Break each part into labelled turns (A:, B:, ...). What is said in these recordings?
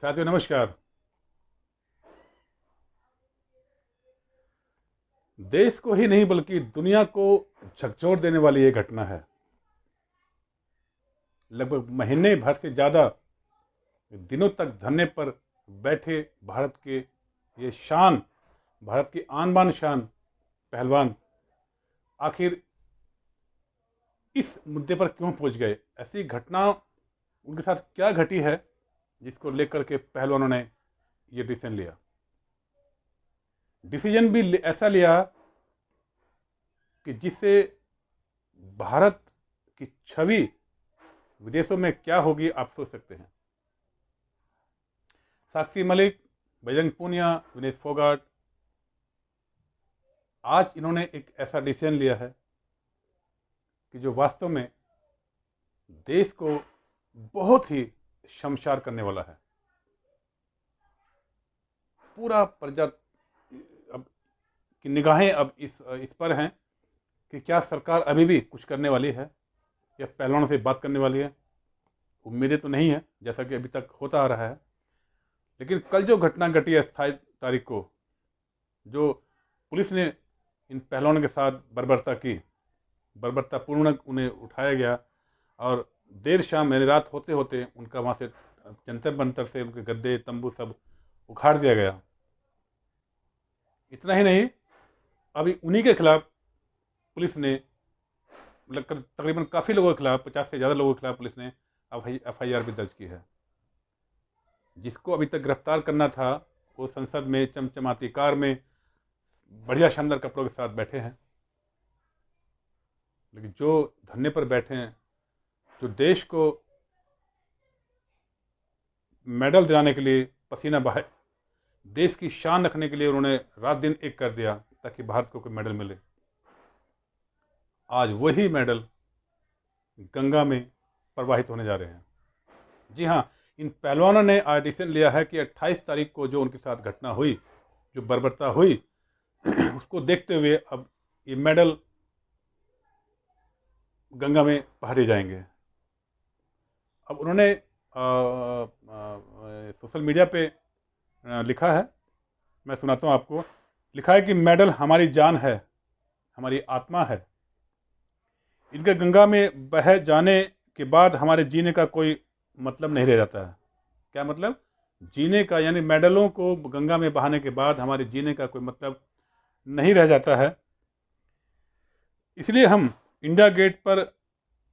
A: साथियों नमस्कार। देश को ही नहीं बल्कि दुनिया को झकझोर देने वाली ये घटना है। लगभग महीने भर से ज़्यादा दिनों तक धरने पर बैठे भारत के ये शान, भारत की आन बान शान पहलवान आखिर इस मुद्दे पर क्यों पहुंच गए? ऐसी घटना उनके साथ क्या घटी है जिसको लेकर के पहलवानों ने ये डिसीजन लिया? डिसीजन भी ऐसा लिया कि जिससे भारत की छवि विदेशों में क्या होगी आप सोच सकते हैं। साक्षी मलिक, बजरंग पूनिया, विनेश फोगाट, आज इन्होंने एक ऐसा डिसीजन लिया है कि जो वास्तव में देश को बहुत ही शर्मसार करने वाला है। पूरा प्रजा अब की निगाहें अब इस पर हैं कि क्या सरकार अभी भी कुछ करने वाली है या पहलवानों से बात करने वाली है। उम्मीदें तो नहीं है, जैसा कि अभी तक होता आ रहा है। लेकिन कल जो घटना घटी है 27 तारीख को, जो पुलिस ने इन पहलवानों के साथ बर्बरतापूर्ण उन्हें उठाया गया और देर शाम यानी रात होते होते उनका वहाँ से जंतर मंतर से उनके गद्दे तंबू सब उखाड़ दिया गया। इतना ही नहीं, अभी उन्हीं के खिलाफ पुलिस ने तकरीबन काफ़ी लोगों के खिलाफ, 50 से ज़्यादा लोगों के खिलाफ पुलिस ने FIR भी दर्ज की है। जिसको अभी तक गिरफ्तार करना था वो संसद में चमचमाती कार में बढ़िया शानदार कपड़ों के साथ बैठे हैं। लेकिन जो धरने पर बैठे हैं, जो देश को मेडल दिलाने के लिए पसीना बहाए, देश की शान रखने के लिए उन्होंने रात दिन एक कर दिया ताकि भारत को कोई मेडल मिले। आज वही मेडल गंगा में प्रवाहित होने जा रहे हैं। जी हाँ, इन पहलवानों ने आज डिसीजन लिया है कि 28 तारीख को जो उनके साथ घटना हुई, जो बर्बरता हुई, उसको देखते हुए अब ये मेडल गंगा में बहा दिए जाएंगे। अब उन्होंने सोशल मीडिया पे लिखा है, मैं सुनाता हूँ आपको। लिखा है कि मेडल हमारी जान है, हमारी आत्मा है। इनके गंगा में बह जाने के बाद हमारे जीने का कोई मतलब नहीं रह जाता है। क्या मतलब? जीने का, यानी मेडलों को गंगा में बहाने के बाद हमारे जीने का कोई मतलब नहीं रह जाता है। इसलिए हम इंडिया गेट पर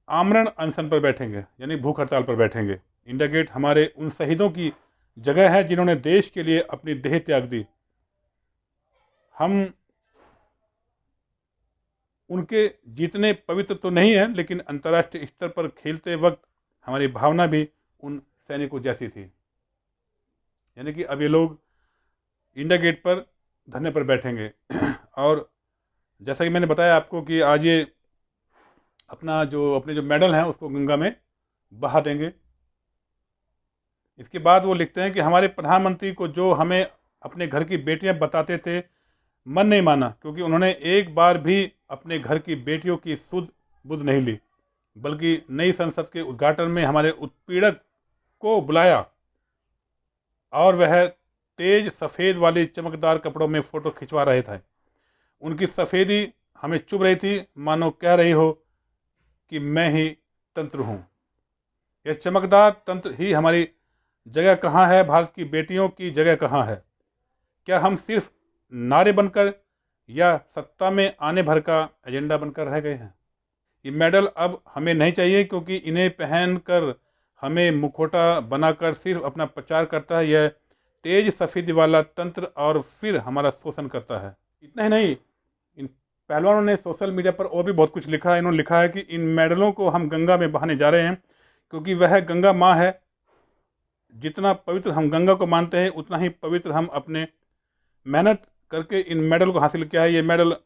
A: आमरण अनशन पर बैठेंगे, यानी भूख हड़ताल पर बैठेंगे। इंडिया गेट हमारे उन शहीदों की जगह है जिन्होंने देश के लिए अपनी देह त्याग दी। हम उनके जितने पवित्र तो नहीं है, लेकिन अंतर्राष्ट्रीय स्तर पर खेलते वक्त हमारी भावना भी उन सैनिकों जैसी थी। यानी कि अब ये लोग इंडिया गेट पर धरने पर बैठेंगे और जैसा कि मैंने बताया आपको कि आज ये अपने जो मेडल हैं उसको गंगा में बहा देंगे। इसके बाद वो लिखते हैं कि हमारे प्रधानमंत्री को जो हमें अपने घर की बेटियां बताते थे, मन नहीं माना, क्योंकि उन्होंने एक बार भी अपने घर की बेटियों की सुध बुध नहीं ली, बल्कि नई संसद के उद्घाटन में हमारे उत्पीड़क को बुलाया और वह तेज सफ़ेद वाली चमकदार कपड़ों में फ़ोटो खिंचवा रहे थे। उनकी सफ़ेदी हमें चुभ रही थी, मानो कह रही हो कि मैं ही तंत्र हूँ। यह चमकदार तंत्र ही हमारी जगह कहाँ है? भारत की बेटियों की जगह कहाँ है? क्या हम सिर्फ नारे बनकर या सत्ता में आने भर का एजेंडा बनकर रह गए हैं? ये मेडल अब हमें नहीं चाहिए, क्योंकि इन्हें पहनकर हमें मुखौटा बनाकर सिर्फ अपना प्रचार करता है यह तेज सफ़ेदी वाला तंत्र और फिर हमारा शोषण करता है। इतना ही नहीं, इन पहलवानों ने सोशल मीडिया पर और भी बहुत कुछ लिखा है। इन्होंने लिखा है कि इन मेडलों को हम गंगा में बहाने जा रहे हैं क्योंकि वह गंगा माँ है। जितना पवित्र हम गंगा को मानते हैं, उतना ही पवित्र हम अपने मेहनत करके इन मेडल को हासिल किया है। ये मेडल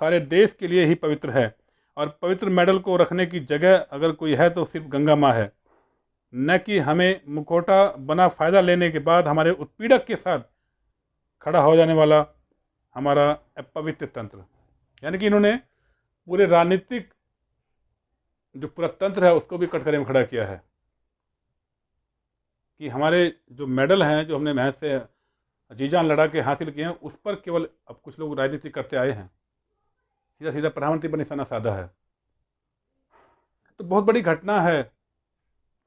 A: सारे देश के लिए ही पवित्र है और पवित्र मेडल को रखने की जगह अगर कोई है तो सिर्फ गंगा माँ है, न कि हमें मुखौटा बना फ़ायदा लेने के बाद हमारे उत्पीड़क के साथ खड़ा हो जाने वाला हमारा पवित्र तंत्र। यानी कि इन्होंने पूरे राजनीतिक जो पूरा तंत्र है उसको भी कटघरे में खड़ा किया है कि हमारे जो मेडल हैं, जो हमने मेहनत से जी जान लड़ा के हासिल किए हैं, उस पर केवल अब कुछ लोग राजनीति करते आए हैं। सीधा सीधा प्रधानमंत्री पर निशाना साधा है। तो बहुत बड़ी घटना है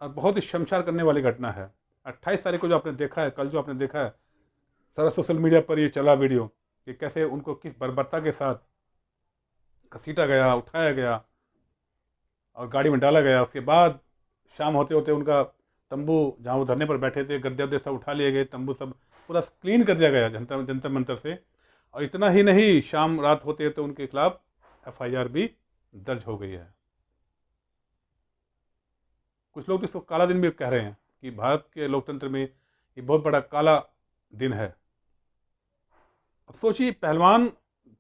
A: और बहुत ही शर्मसार करने वाली घटना है। 28 तारीख को जो आपने देखा है, कल जो आपने देखा है, सारा सोशल मीडिया पर ये चला वीडियो कि कैसे उनको किस बर्बरता के साथ घसीटा गया, उठाया गया और गाड़ी में डाला गया। उसके बाद शाम होते होते उनका तंबू, जहाँ वो धरने पर बैठे थे, गद्दे वद्दे सब उठा लिए गए, तंबू सब पूरा क्लीन कर दिया गया जंतर जंतर मंतर से। और इतना ही नहीं, शाम रात होते तो उनके खिलाफ FIR भी दर्ज हो गई है। कुछ लोग तो इसको काला दिन भी कह रहे हैं कि भारत के लोकतंत्र में ये बहुत बड़ा काला दिन है। अब सोचिए, पहलवान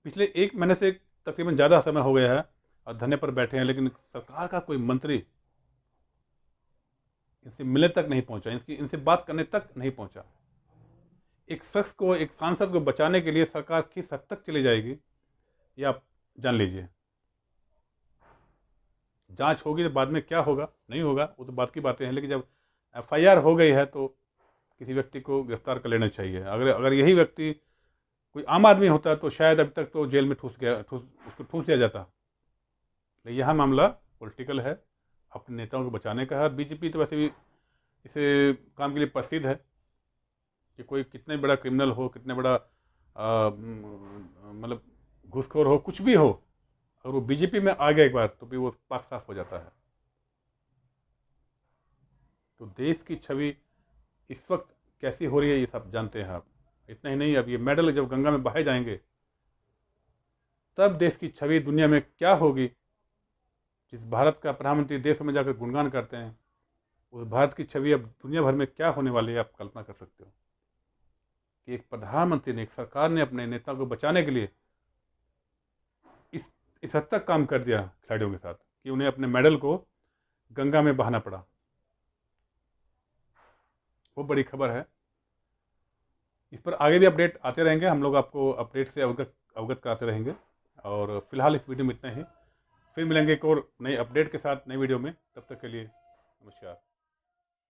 A: पिछले 1 महीने से तकरीबन ज़्यादा समय हो गया है और धरने पर बैठे हैं, लेकिन सरकार का कोई मंत्री इनसे मिलने तक नहीं पहुंचा, इनसे बात करने तक नहीं पहुंचा। एक शख्स को, एक सांसद को बचाने के लिए सरकार किस हद तक चली जाएगी, ये आप जान लीजिए। जांच होगी तो बाद में क्या होगा, नहीं होगा, वो तो बात की बातें हैं, लेकिन जब FIR हो गई है तो किसी व्यक्ति को गिरफ्तार कर लेना चाहिए। अगर यही व्यक्ति कोई आम आदमी होता तो शायद अभी तक तो जेल में उसको ठूस दिया जाता। लेकिन यह मामला पॉलिटिकल है, अपने नेताओं को बचाने का है। बीजेपी तो वैसे भी इसे काम के लिए प्रसिद्ध है कि कोई कितने बड़ा क्रिमिनल हो, कितने बड़ा मतलब घूसखोर हो, कुछ भी हो, अगर वो बीजेपी में आ गया एक बार तो फिर वो पाक साफ हो जाता है। तो देश की छवि इस वक्त कैसी हो रही है ये सब जानते हैं आप। इतना ही नहीं, अब ये मेडल जब गंगा में बहाए जाएंगे तब देश की छवि दुनिया में क्या होगी। जिस भारत का प्रधानमंत्री देशों में जाकर गुणगान करते हैं, उस भारत की छवि अब दुनिया भर में क्या होने वाली है, आप कल्पना कर सकते हो कि एक प्रधानमंत्री ने, एक सरकार ने अपने नेता को बचाने के लिए इस हद तक काम कर दिया खिलाड़ियों के साथ कि उन्हें अपने मेडल को गंगा में बहाना पड़ा। वो बड़ी खबर है। इस पर आगे भी अपडेट आते रहेंगे, हम लोग आपको अपडेट से अवगत कराते रहेंगे। और फिलहाल इस वीडियो में इतना ही। फिर मिलेंगे एक और नई अपडेट के साथ नई वीडियो में। तब तक के लिए नमस्कार।